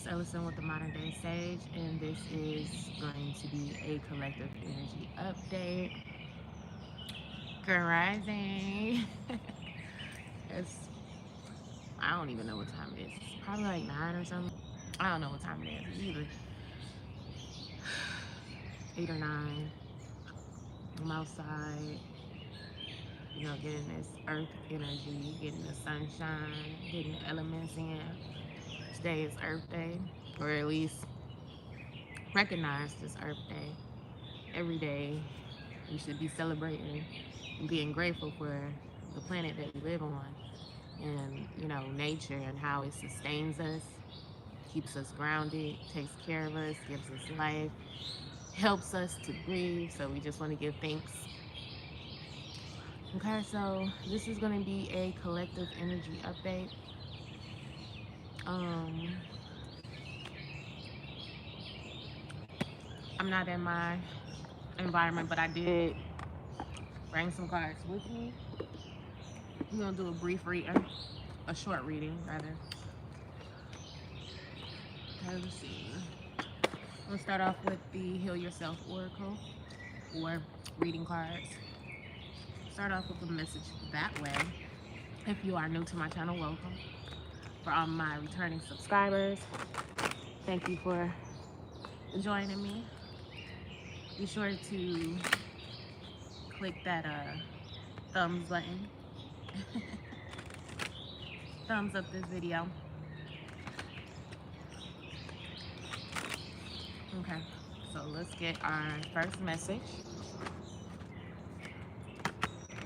Miss Ellison with the Modern Day Sage, and this is going to be a collective energy update. Grand Rising. it's I don't even know what time it is. It's probably like 9 or something. I don't know what time it is. It's either 8 or 9. I'm outside, getting this earth energy, getting the sunshine, getting the elements in. Today is Earth Day, or at least recognize this Earth Day. Every day we should be celebrating and being grateful for the planet that we live on, and nature and how it sustains us, keeps us grounded, takes care of us, gives us life, helps us to breathe. So we just want to give thanks. Okay, so this is going to be a collective energy update. um I'm not in my environment, but I did bring some cards with me. We're gonna do a brief reading, a short reading rather. Okay, let's see. We'll start off with the Heal Yourself Oracle, or reading cards. Start off with a message that way. If you are new to my channel, welcome. For all my returning subscribers, thank you for joining me. Be sure to click that thumbs button. Thumbs up this video. Okay, so let's get our first message.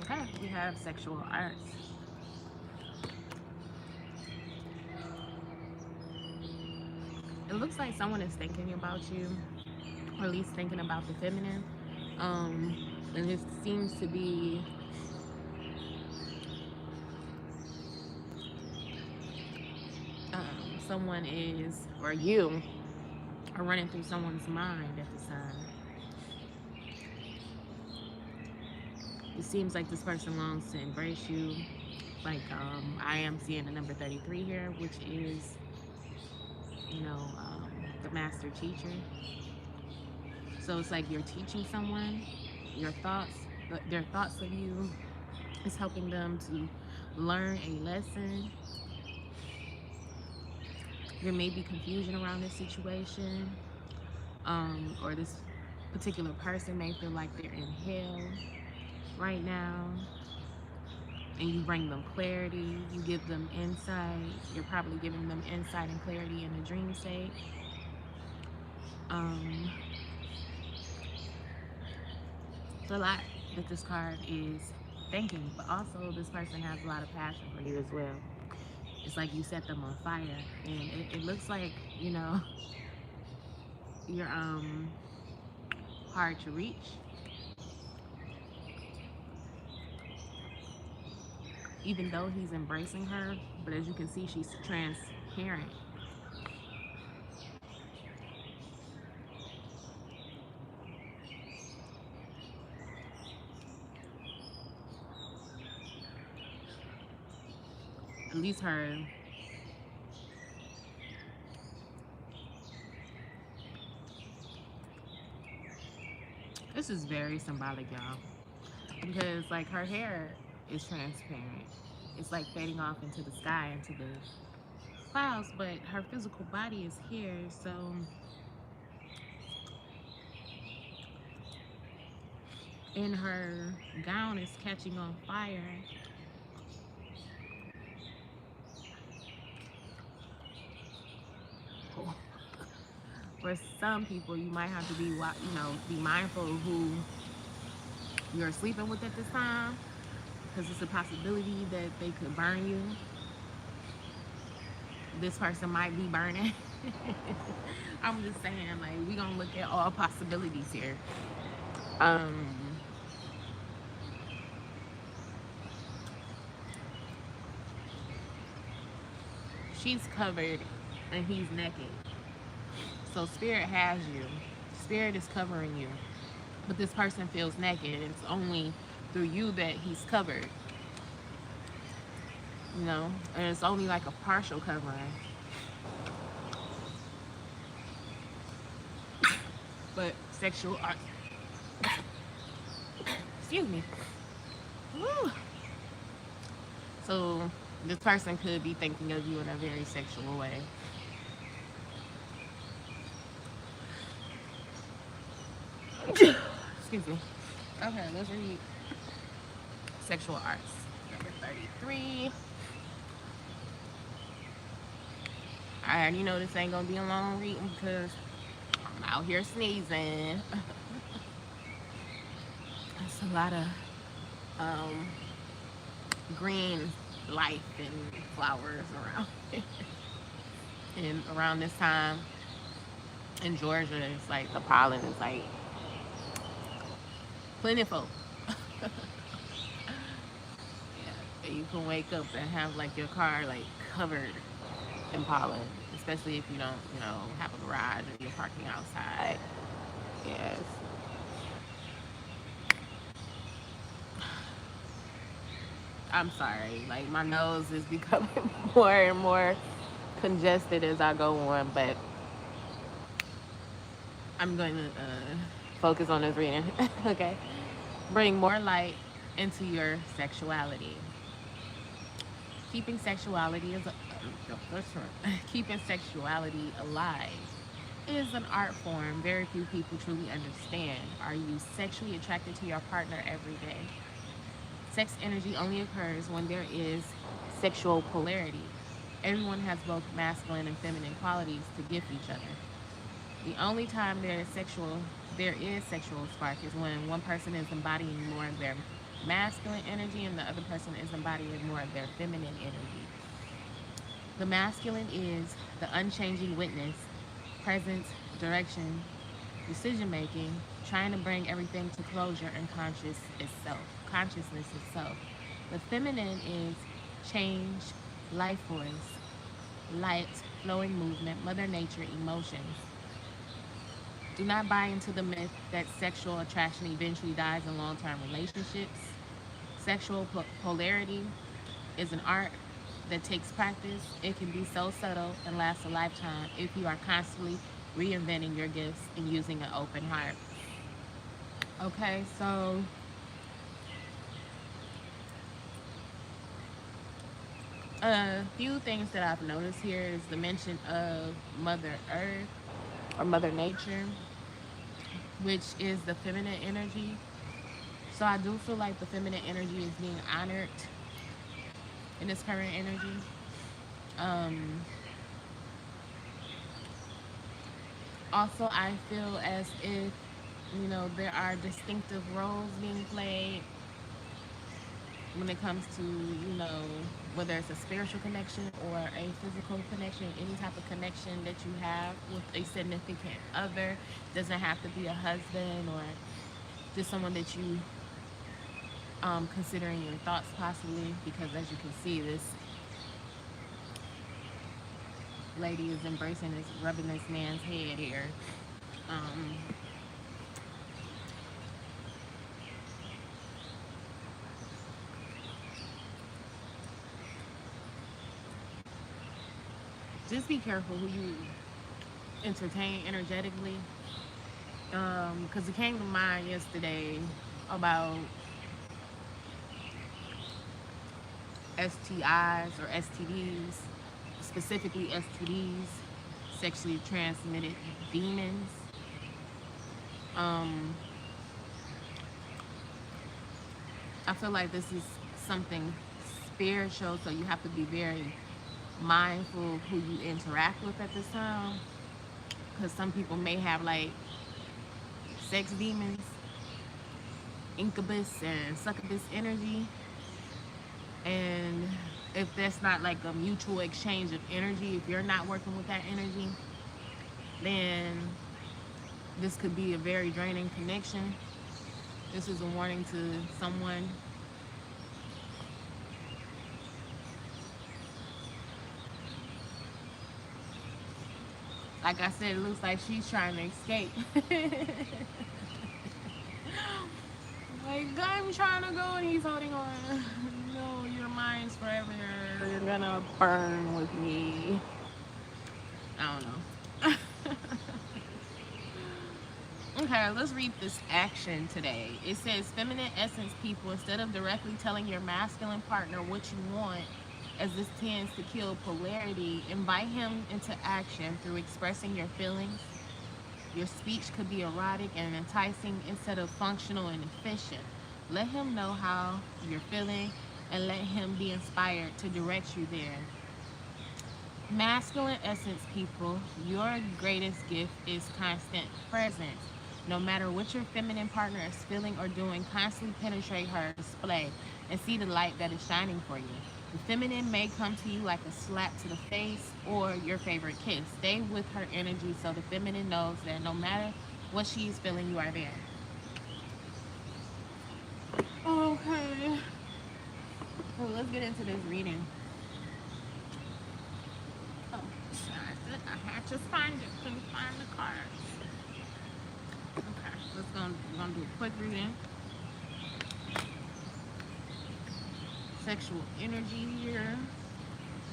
Okay, we have sexual arts. It looks like someone is thinking about you, or at least thinking about the feminine. And it seems to be someone is, or you are running through someone's mind at this time. It seems like this person longs to embrace you. Like, I am seeing the number 33 here, which is, the master teacher. So it's like you're teaching someone your thoughts, their thoughts of you is helping them to learn a lesson. There may be confusion around this situation, or this particular person may feel like they're in hell right now, and you bring them clarity, you give them insight. You're probably giving them insight and clarity in the dream state. It's a lot that this card is thinking, but also this person has a lot of passion for you as well. It's like you set them on fire, and it looks like, you're hard to reach. Even though he's embracing her, but as you can see, she's transparent. At least her. This is very symbolic, y'all, because like her hair is transparent. It's like fading off into the sky, into the clouds, but her physical body is here. So and her gown is catching on fire. For some people, you might have to be mindful of who you're sleeping with at this time, because it's a possibility that they could burn you. This person might be burning. I'm just saying, like, we're gonna look at all possibilities here. She's covered and he's naked. So spirit has you. Spirit is covering you. But this person feels naked. It's only through you that he's covered. And it's only like a partial covering. but sexual art. Excuse me. Woo. So this person could be thinking of you in a very sexual way. Excuse me. Okay, let's read sexual arts. Number 33. I already know this ain't gonna be a long reading because I'm out here sneezing. It's a lot of green life and flowers around. And around this time in Georgia, it's like the pollen is like plentiful. Yeah, you can wake up and have like your car like covered in pollen, especially if you don't, have a garage or you're parking outside. Yes. I'm sorry, like my nose is becoming more and more congested as I go on, but I'm going to focus on this reading. Okay. Bring more light into your sexuality. Keeping sexuality is keeping sexuality alive is an art form very few people truly understand. Are you sexually attracted to your partner every day? Sex energy only occurs when there is sexual polarity. Everyone has both masculine and feminine qualities to give each other. The only time there is sexual spark is when one person is embodying more of their masculine energy and the other person is embodying more of their feminine energy. The masculine is the unchanging witness, presence, direction, decision making, trying to bring everything to closure and consciousness itself. The feminine is change, life force, light, flowing movement, Mother Nature, emotions. Do not buy into the myth that sexual attraction eventually dies in long-term relationships. Sexual polarity is an art that takes practice. It can be so subtle and lasts a lifetime if you are constantly reinventing your gifts and using an open heart. Okay, so a few things that I've noticed here is the mention of Mother Earth or Mother Nature, which is the feminine energy. So I do feel like the feminine energy is being honored in this current energy. Also, I feel as if, there are distinctive roles being played when it comes to, whether it's a spiritual connection or a physical connection, any type of connection that you have with a significant other. Doesn't have to be a husband or just someone that you considering your thoughts possibly, because as you can see, this lady is embracing this, rubbing this man's head here. Just be careful who you entertain energetically, because it came to mind yesterday about STIs or STDs, specifically STDs, sexually transmitted demons. I feel like this is something spiritual, so you have to be very mindful of who you interact with at this time, because some people may have like sex demons, incubus and succubus energy, and if that's not like a mutual exchange of energy, if you're not working with that energy, then this could be a very draining connection. This is a warning to someone. Like I said, it looks like she's trying to escape. Like, I'm trying to go and he's holding on. No, your mind's forever. You're gonna burn with me. I don't know. Okay, let's read this action today. It says, feminine essence people, instead of directly telling your masculine partner what you want, as this tends to kill polarity, invite him into action through expressing your feelings. Your speech could be erotic and enticing instead of functional and efficient. Let him know how you're feeling and let him be inspired to direct you there. Masculine essence people, your greatest gift is constant presence. No matter what your feminine partner is feeling or doing, constantly penetrate her display and see the light that is shining for you. The feminine may come to you like a slap to the face or your favorite kiss. Stay with her energy so the feminine knows that no matter what she is feeling, you are there. Okay. So let's get into this reading. Oh, I had to find it. Couldn't find the cards. Okay, we're gonna do a quick reading. Sexual energy here.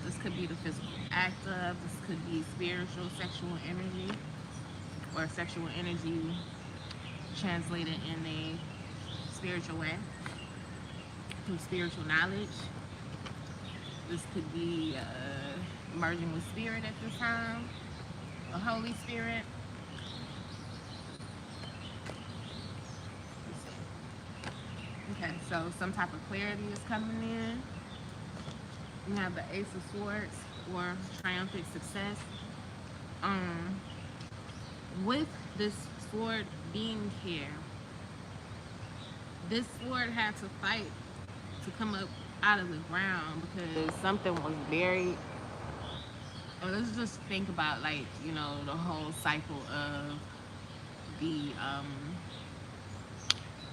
This could be the physical act of. This could be spiritual sexual energy, or sexual energy translated in a spiritual way through spiritual knowledge. This could be merging with spirit at this time, a Holy Spirit. Okay, so some type of clarity is coming in. We have the Ace of Swords, or triumphant success. With this sword being here, this sword had to fight to come up out of the ground because something was buried. Or let's just think about, like, you know, the whole cycle of the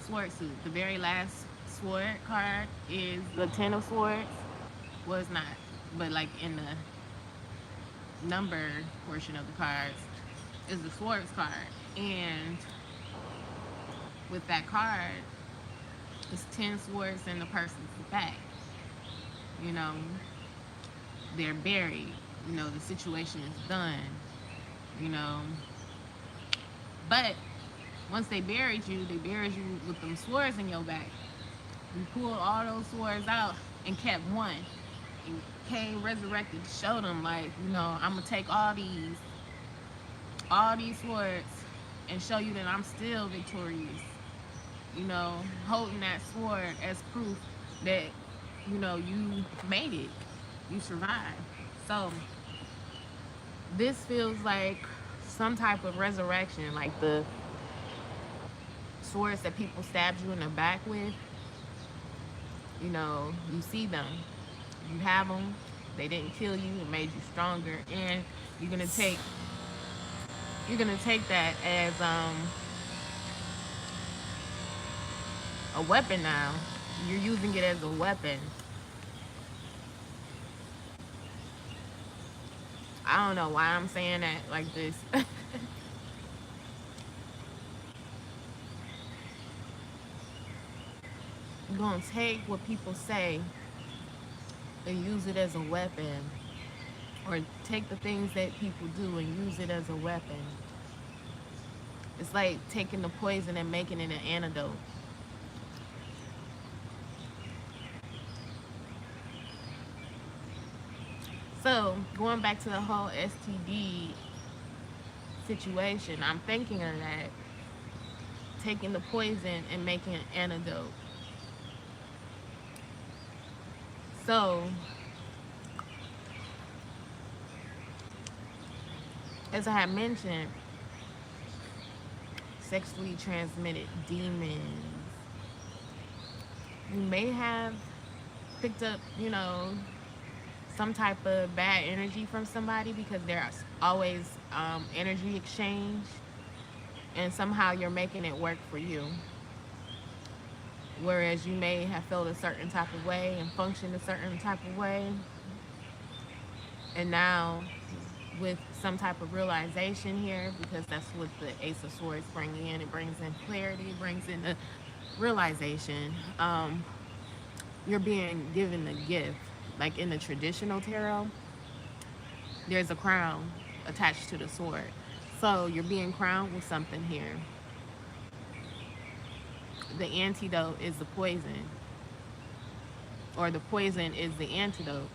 sword suit. The very last sword card is the Ten of Swords. Well, it's not, but like in the number portion of the cards is the Swords card. And with that card, it's 10 swords in the person's back. You know, they're buried. You know, the situation is done. You know, but once they buried you with them swords in your back. You pulled all those swords out and kept one. And came resurrected, showed them, like, you know, I'm gonna take all these swords and show you that I'm still victorious. You know, holding that sword as proof that, you know, you made it, you survived. So this feels like some type of resurrection, like the swords that people stabbed you in the back with. You know, you see them, you have them, they didn't kill you, it made you stronger, and you're gonna take that as a weapon now. You're using it as a weapon. I don't know why I'm saying that like this. You're gonna take what people say and use it as a weapon, or take the things that people do and use it as a weapon. It's like taking the poison and making it an antidote. So going back to the whole STD situation, I'm thinking of that, taking the poison and making an antidote. So as I had mentioned, sexually transmitted demons. You may have picked up, you know, some type of bad energy from somebody because there's always energy exchange, and somehow you're making it work for you. Whereas you may have felt a certain type of way and functioned a certain type of way, and now with some type of realization here, because that's what the Ace of Swords brings in. It brings in clarity, it brings in the realization. You're being given a gift. Like in the traditional tarot, there's a crown attached to the sword. So you're being crowned with something here. the antidote is the poison, or the poison is the antidote.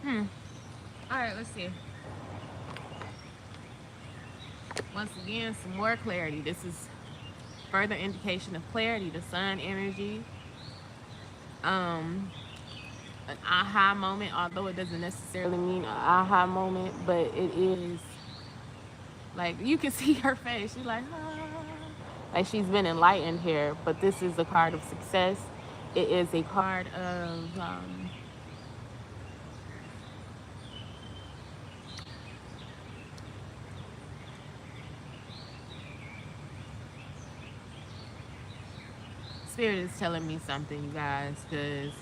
All right, let's see. Once again, some more clarity. This is further indication of clarity. The sun energy. An aha moment, although it doesn't necessarily mean an aha moment, but it is like you can see her face. She's like, ah. Like she's been enlightened here. But this is a card of success. It is a card of Spirit is telling me something, you guys, because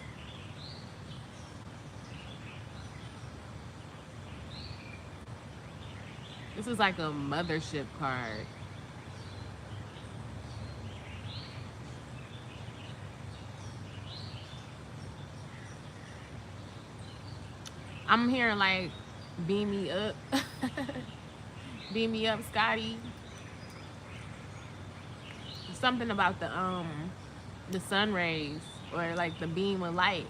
this is like a mothership card. I'm hearing like, beam me up. Beam me up, Scotty. Something about the sun rays, or like the beam of light.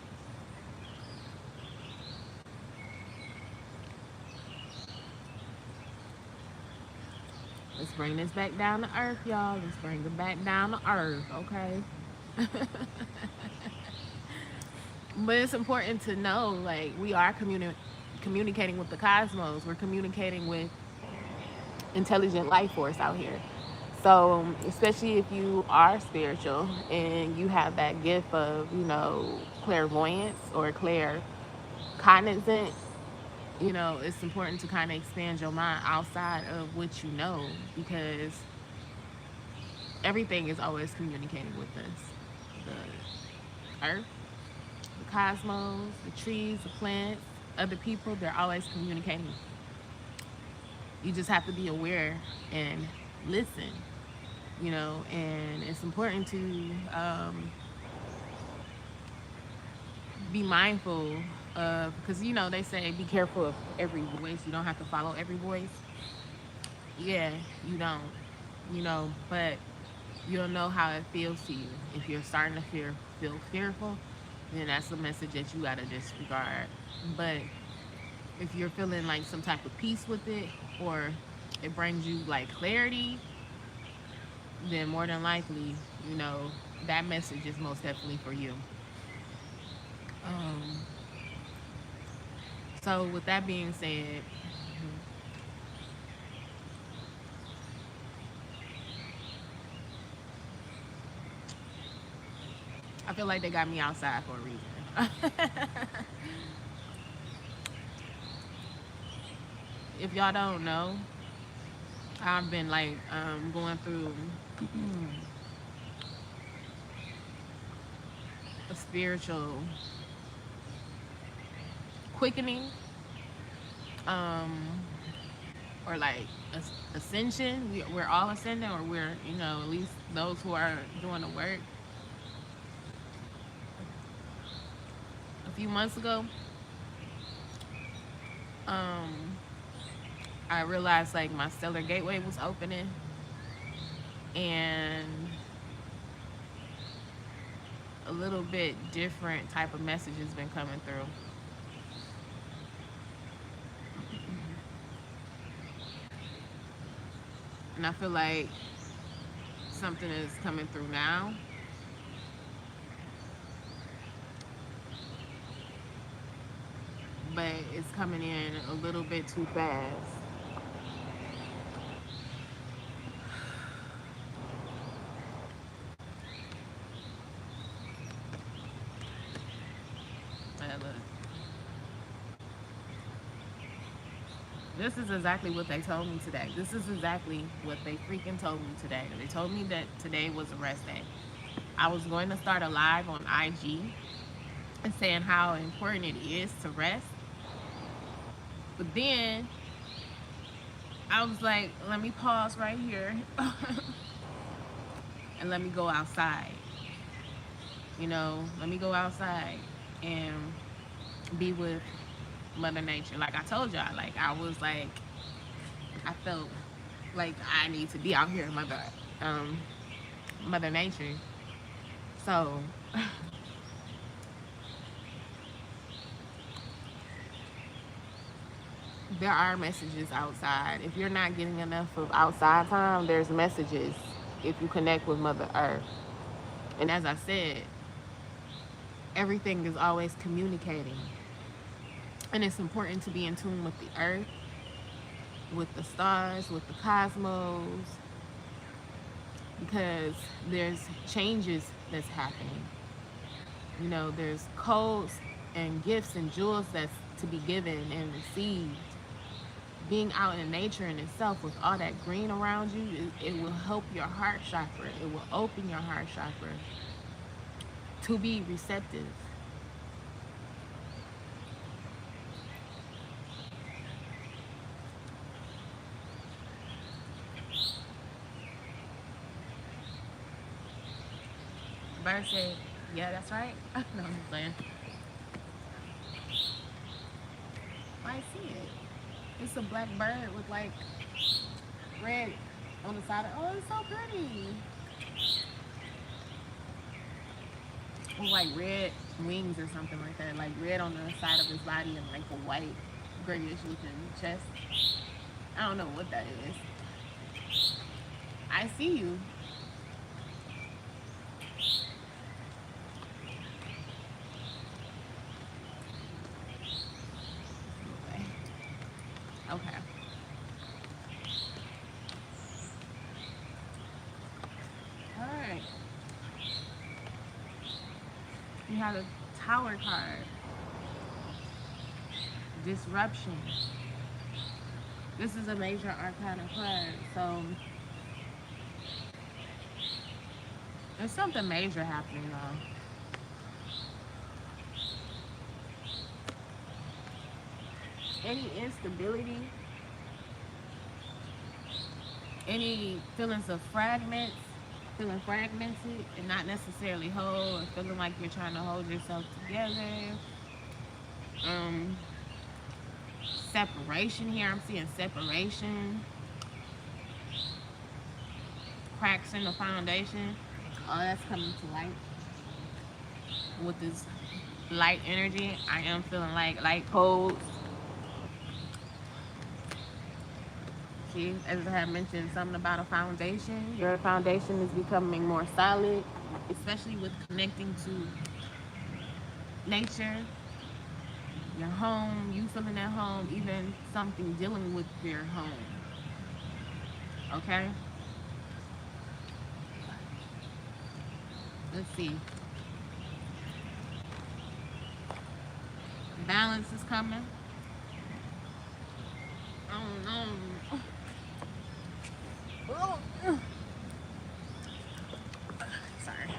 Let's bring this back down to earth, y'all. Let's bring it back down to earth, okay? But it's important to know, like, we are communicating with the cosmos. We're communicating with intelligent life force out here. So, especially if you are spiritual and you have that gift of, clairvoyance or claircognizant, it's important to kind of expand your mind outside of what you know, because everything is always communicating with us. The earth, the cosmos, the trees, the plants, other people, they're always communicating. You just have to be aware and listen, and it's important to be mindful of, because, they say be careful of every voice. You don't have to follow every voice. Yeah, you don't, but you'll know how it feels to you. If you're starting to feel fearful, then that's a message that you got to disregard. But if you're feeling like some type of peace with it, or it brings you like clarity, then more than likely, that message is most definitely for you. So with that being said, I feel like they got me outside for a reason. If y'all don't know, I've been like going through a spiritual quickening, or like ascension. We're all ascending, or we're, at least those who are doing the work. A few months ago, I realized like my stellar gateway was opening, and a little bit different type of message has been coming through. And I feel like something is coming through now. But it's coming in a little bit too fast. Look. This is exactly what they told me today. This is exactly what they freaking told me today. They told me that today was a rest day. I was going to start a live on IG and saying how important it is to rest. But then I was like, let me pause right here and let me go outside. Let me go outside and be with Mother Nature. Like I told y'all, like I was like, I felt like I need to be out here, um, Mother Nature. So there are messages outside. If you're not getting enough of outside time, there's messages if you connect with Mother Earth. And as I said, everything is always communicating. And it's important to be in tune with the earth, with the stars, with the cosmos, because there's changes that's happening. You know, there's codes and gifts and jewels that's to be given and received. Being out in nature in itself with all that green around you, it will help your heart chakra. It will open your heart chakra to be receptive. Bird said, yeah, that's right. No, I'm just playing. I see it. It's a black bird with like red on the side of, oh, it's so pretty. With like red wings or something like that. Like red on the side of his body and like a white grayish looking chest. I don't know what that is. I see you. Okay. Alright. You have a Tower card. Disruption. This is a major arcana card. So there's something major happening though. Any instability, any feelings of fragments, feeling fragmented and not necessarily whole, or feeling like you're trying to hold yourself together. Um, Separation here. I'm seeing separation. Cracks in the foundation. Oh, that's coming to light. With this light energy, I am feeling like light codes. See, as I had mentioned, something about a foundation. Your foundation is becoming more solid, especially with connecting to nature, your home, you feeling at home, even something dealing with your home. Okay? Let's see. Balance is coming. Oh no. Oh. Sorry.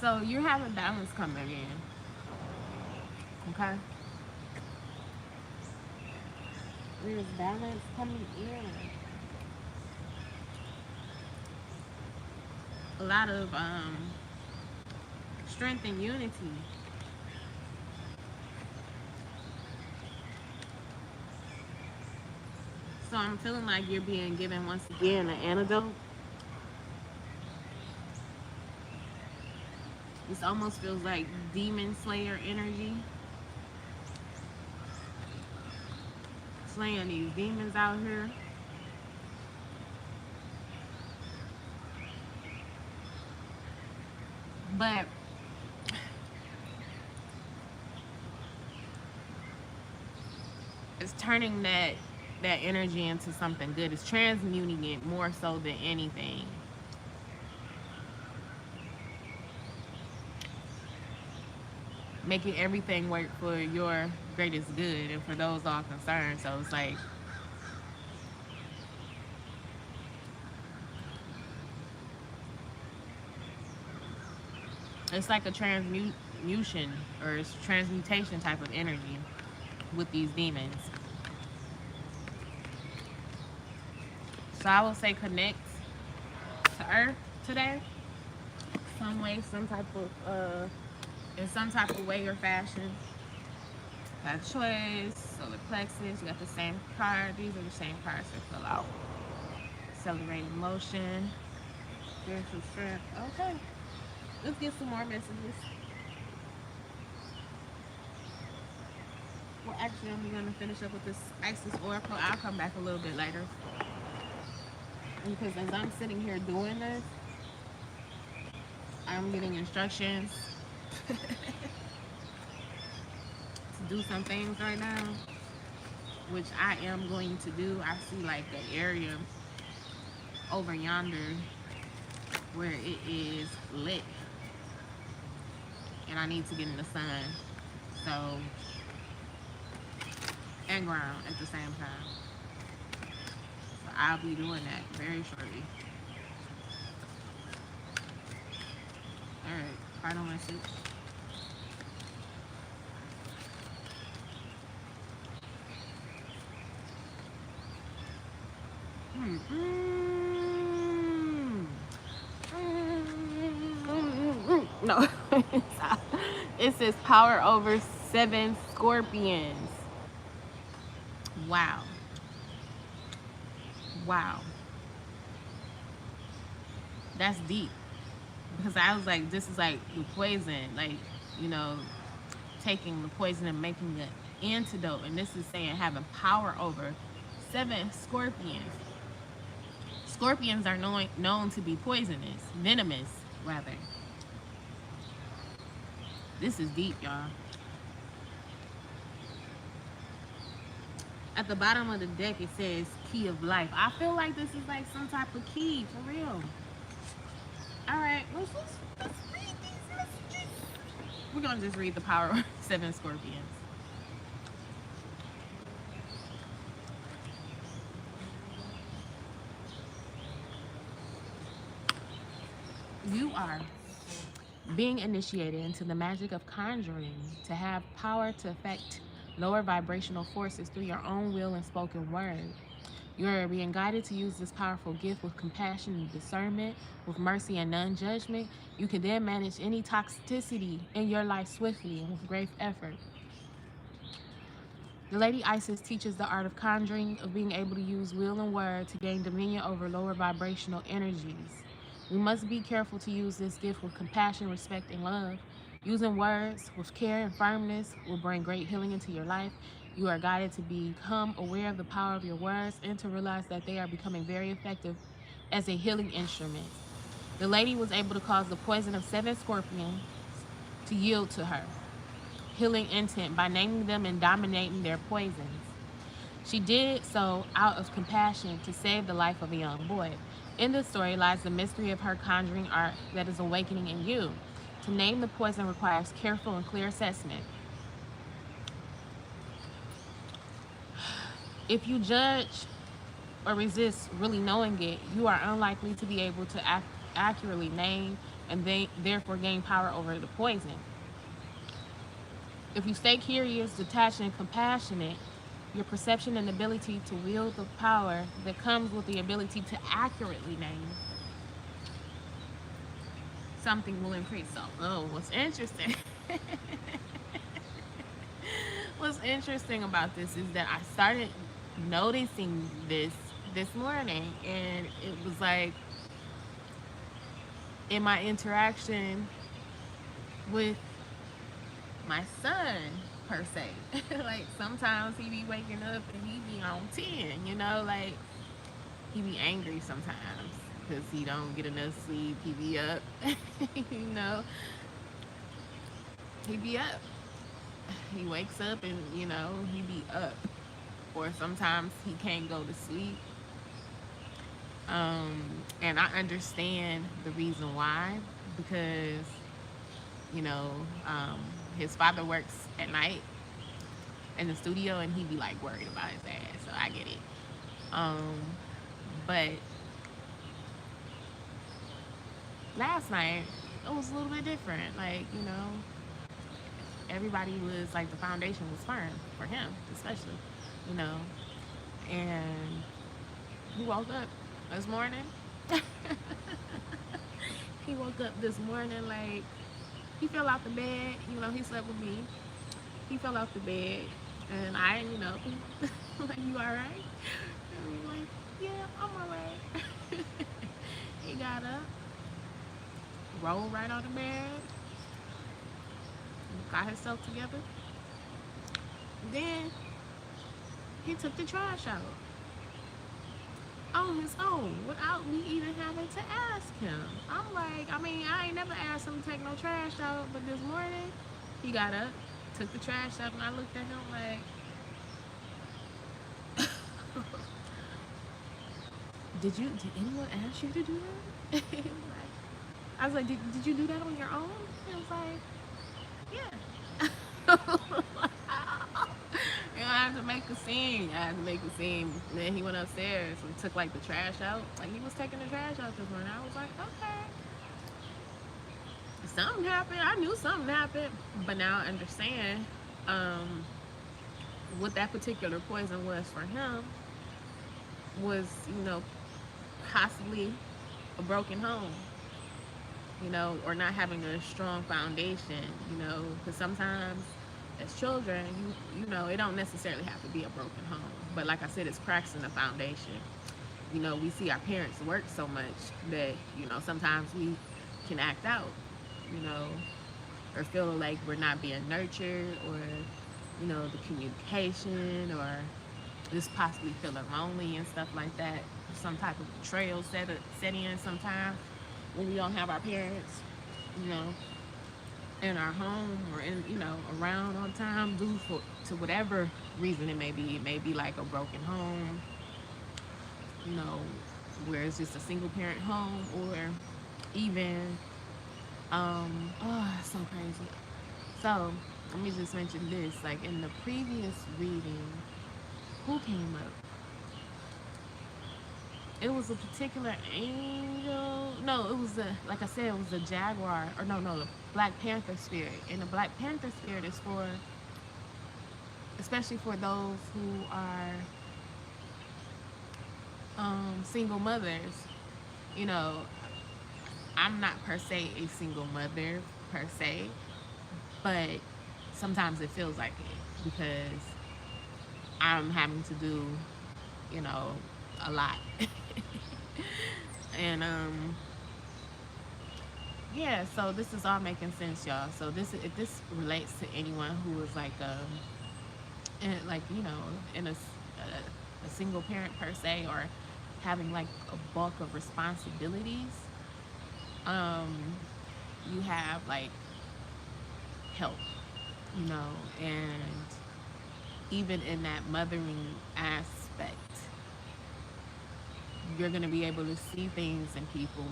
So you're having balance coming in. Okay? There's balance coming in. A lot of strength and unity. So I'm feeling like you're being given once again an antidote. This almost feels like demon slayer energy. Slaying these demons out here. But it's turning that energy into something good. It's transmuting it more so than anything. Making everything work for your greatest good and for those all concerned. So it's like a transmutation or it's transmutation type of energy with these demons. So I will say connect to Earth today, some way, some type of in some type of way or fashion. Got choice, solar plexus, you got the same card. These are the same cards that fill out. Accelerated motion, spiritual strength. Okay, let's get some more messages. Well, actually, I'm going to finish up with this Isis Oracle. I'll come back a little bit later. Because as I'm sitting here doing this, I'm getting instructions to do some things right now, which I am going to do. I see like the area over yonder where it is lit, and I need to get in the sun, so, and ground at the same time. So I'll be doing that very shortly. Alright, final message. No, it says power over 7 scorpions. Wow. Wow. That's deep. Because I was like, this is like the poison, like, you know, taking the poison and making an antidote. And this is saying having power over 7 scorpions. Scorpions are known to be poisonous, venomous, rather. This is deep, y'all. At the bottom of the deck, it says key of life. I feel like this is like some type of key, for real. All right, let's read these messages. We're going to just read the power of 7 scorpions. You are being initiated into the magic of conjuring to have power to affect lower vibrational forces through your own will and spoken word. You are being guided to use this powerful gift with compassion and discernment, with mercy and non-judgment. You can then manage any toxicity in your life swiftly and with great effort. The Lady Isis teaches the art of conjuring, of being able to use will and word to gain dominion over lower vibrational energies. We must be careful to use this gift with compassion, respect, and love. Using words with care and firmness will bring great healing into your life. You are guided to become aware of the power of your words and to realize that they are becoming very effective as a healing instrument. The lady was able to cause the poison of 7 scorpions to yield to her healing intent by naming them and dominating their poisons. She did so out of compassion to save the life of a young boy. In this story lies the mystery of her conjuring art that is awakening in you. To name the poison requires careful and clear assessment. If you judge or resist really knowing it, you are unlikely to be able to accurately name and therefore gain power over the poison. If you stay curious, detached, and compassionate, your perception and ability to wield the power that comes with the ability to accurately name something will increase. So, what's interesting? What's interesting about this is that I started noticing this morning, and it was like in my interaction with my son, per se. Like, sometimes he be waking up and he be on 10, you know, like, he be angry sometimes because he don't get enough sleep. He be up, you know, he be up. He wakes up and, you know, he be up. Or sometimes he can't go to sleep. And I understand the reason why, because, you know, his father works at night in the studio and he be like worried about his ass, so I get it. But last night it was a little bit different. Like, you know, everybody was like, the foundation was firm for him, especially, you know. And he woke up this morning. He woke up this morning like, He fell out the bed. You know, he slept with me. He fell out the bed, and I, you know, like, you all right? And I'm like, yeah, I'm all right. He got up, rolled right on the bed, got himself together. Then he took the trash out on his own without me even having to ask him. I'm like, I mean, I ain't never asked him to take no trash out, but this morning he got up, took the trash out, and I looked at him like, did anyone ask you to do that? Like, I was like, did you do that on your own? He was like, yeah. You know, I had to make a scene. I had to make a scene. And then he went upstairs and took like the trash out. Like, he was taking the trash out this morning. I was like, okay, something happened. I knew something happened, but now I understand what that particular poison was for him was, you know, possibly a broken home, you know, or not having a strong foundation, you know, because sometimes as children, you know, it don't necessarily have to be a broken home, but like I said, it's cracks in the foundation. You know, we see our parents work so much that, you know, sometimes we can act out, you know, or feel like we're not being nurtured, or, you know, the communication, or just possibly feeling lonely and stuff like that. Some type of betrayal set in sometimes when we don't have our parents, you know, in our home or in, you know, around all the time, due to whatever reason it may be. It may be like a broken home, you know, where it's just a single parent home, or even oh, it's so crazy. So let me just mention this. Like, in the previous reading, who came up? It was a particular angel. No, it was a, like I said, it was a jaguar, or no, the Black Panther spirit. And the Black Panther spirit is for, especially for those who are single mothers. You know, I'm not per se a single mother per se, but sometimes it feels like it, because I'm having to do, you know, a lot. And yeah, so this is all making sense, y'all. So this, if this relates to anyone who is like in, like, you know, in a single parent per se, or having like a bulk of responsibilities, you have like help, you know, and even in that mothering aspect, you're going to be able to see things in people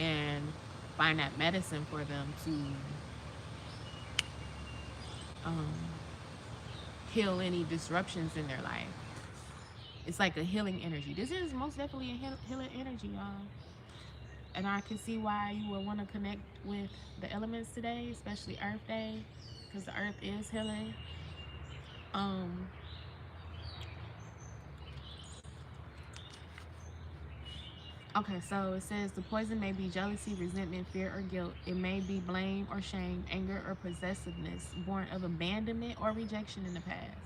and find that medicine for them to heal any disruptions in their life. It's like a healing energy. This is most definitely a healing energy, y'all. And I can see why you would want to connect with the elements today, especially Earth Day, because the Earth is healing. Okay, so it says the poison may be jealousy, resentment, fear, or guilt. It may be blame or shame, anger or possessiveness, born of abandonment or rejection in the past.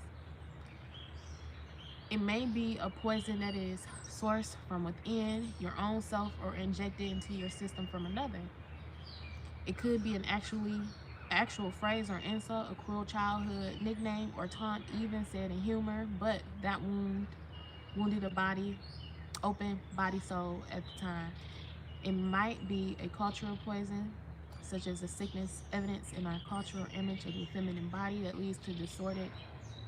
It may be a poison that is sourced from within your own self or injected into your system from another. It could be an actual phrase or insult, a cruel childhood nickname or taunt, even said in humor, but that wounded a body, open body, soul at the time. It might be a cultural poison, such as a sickness evidence in our cultural image of the feminine body that leads to distorted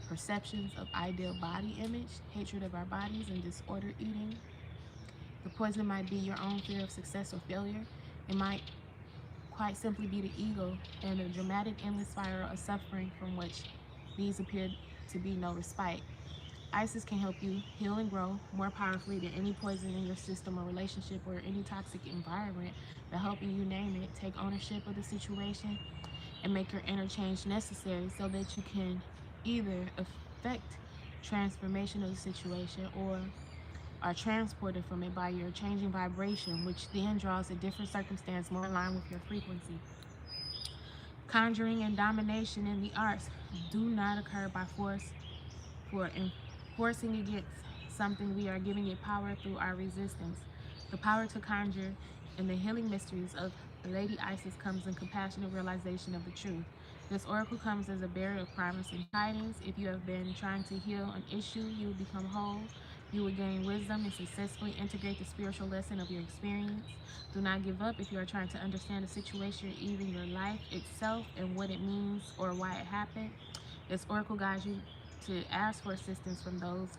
perceptions of ideal body image, hatred of our bodies, and disordered eating. The poison might be your own fear of success or failure. It might quite simply be the ego and a dramatic endless spiral of suffering from which these appear to be no respite. Isis can help you heal and grow more powerfully than any poison in your system or relationship or any toxic environment by helping you name it, take ownership of the situation, and make your inner change necessary so that you can either affect transformation of the situation or are transported from it by your changing vibration, which then draws a different circumstance more in line with your frequency. Conjuring and domination in the arts do not occur by force. For enforcing against something, we are giving it power through our resistance. The power to conjure and the healing mysteries of Lady Isis comes in compassionate realization of the truth. This oracle comes as a bearer of promise and guidance. If you have been trying to heal an issue, you will become whole. You will gain wisdom and successfully integrate the spiritual lesson of your experience. Do not give up if you are trying to understand a situation or even your life itself and what it means or why it happened. This oracle guides you to ask for assistance from those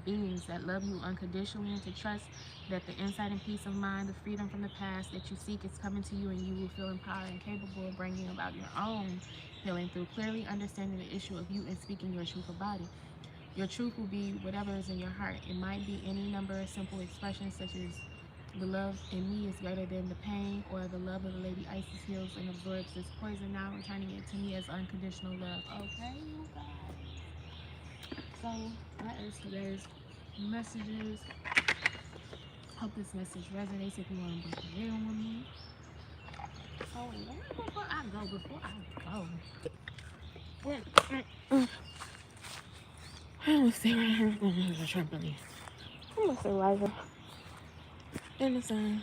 beings that love you unconditionally and to trust that the insight and peace of mind, the freedom from the past that you seek is coming to you, and you will feel empowered and capable of bringing about your own healing through clearly understanding the issue of you and speaking your truth about it. Your truth will be whatever is in your heart. It might be any number of simple expressions such as the love in me is greater than the pain, or the love of the Lady Isis heals and absorbs this poison, now returning it to me as unconditional love. Okay, you guys. So that is today's messages. Hope this message resonates. If you want to book a reading with me. Oh wait, before I go. Let's see right here. There's a trampoline. I'm gonna stay right here in the sun,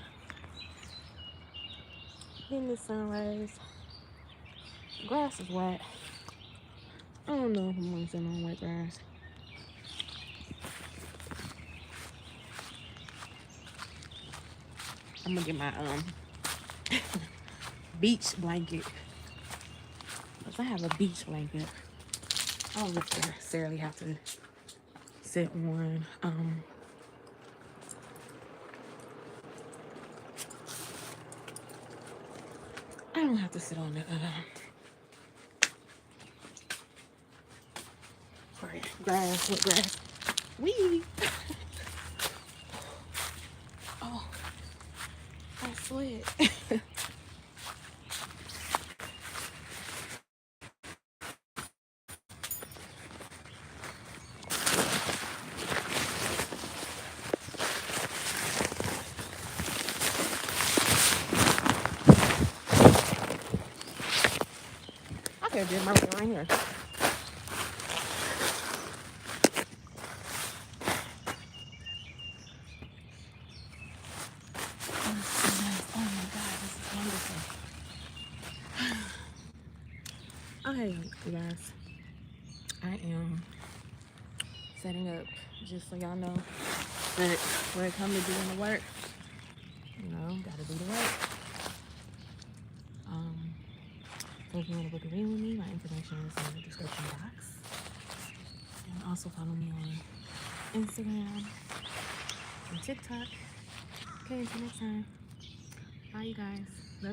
in the sun rays. Grass is wet. I don't know if I'm gonna sit on wet grass. I'm gonna get my beach blanket. Cause I have a beach blanket. I don't necessarily have to sit on I don't have to sit on the grass with grass. Wee. Oh, I slid. I could have did my right here. Okay, you guys, I am setting up just so y'all know that when it comes to doing the work, gotta do the work. So if you want to book a reading with me, my information is in the description box. And also follow me on Instagram and TikTok. Okay, until next time. Bye, you guys.